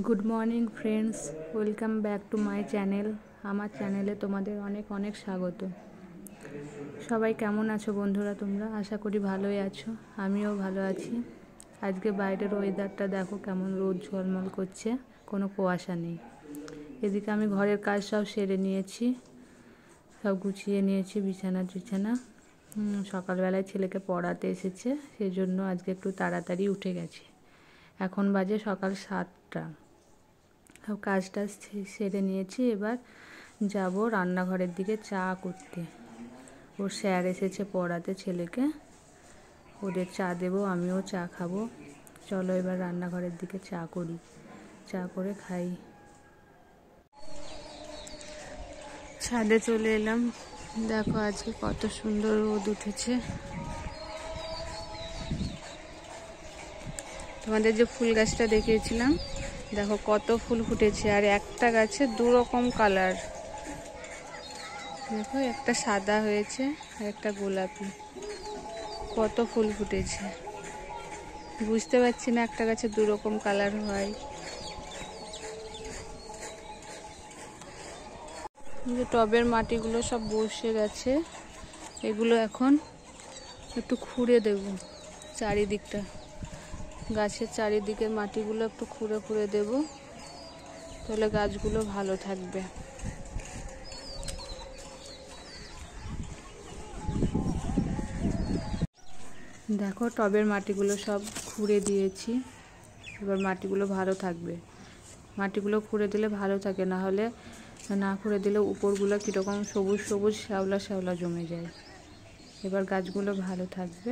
Good morning friends, welcome back to my channel. আমার চ্যানেলে তোমাদের অনেক অনেক স্বাগত। সবাই কেমন আছো বন্ধুরা? তোমরা আশা করি ভালোই আছো, আমিও ভালো আছি। আজকে বাইরের ওয়েদারটা দেখো কেমন, রোদ ঝলমল করছে, কোনো কুয়াশা নেই। এদিকে আমি ঘরের কাজ সব সেরে নিয়েছি, সব গুছিয়ে নিয়েছি, বিছানা টিছানা। সকালবেলায় ছেলেকে পড়াতে এসেছে, সেই জন্য আজকে একটু তাড়াতাড়ি উঠে গেছি। এখন বাজে সকাল 7টা। সব কাজ টাজ সেরে নিয়েছি। এবার যাব রান্নাঘরের দিকে চা করতে। ওর স্যার এসেছে পড়াতে ছেলেকে, ওদের চা দেবো, আমিও চা খাবো। চলো এবার রান্নাঘরের দিকে চা করি, চা করে খাই। ছাদে চলে এলাম, দেখো আজকে কত সুন্দর রোদ উঠেছে। তোমাদের যে ফুল গাছটা দেখিয়েছিলাম, দেখো কত ফুল ফুটেছে, আর একটা গাছে 2 রকম কালার। দেখো একটা সাদা হয়েছে আর একটা গোলাপি। কত ফুল ফুটেছে, বুঝতে পারছি না একটা গাছে 2 রকম কালার হয়। টবের মাটিগুলো সব বসে গেছে, এগুলো এখন একটু খুঁড়ে দেব। চারিদিকটা, গাছের চারিদিকের মাটিগুলো একটু খুঁড়ে খুঁড়ে দেব, তাহলে গাছগুলো ভালো থাকবে। দেখো টবের মাটিগুলো সব খুঁড়ে দিয়েছি, এবার মাটিগুলো ভালো থাকবে। মাটিগুলো খুঁড়ে দিলে ভালো থাকে, না হলে না খুঁড়ে দিলে উপরগুলো কীরকম সবুজ সবুজ শ্যাওলা শ্যাওলা জমে যায়। এবার গাছগুলো ভালো থাকবে।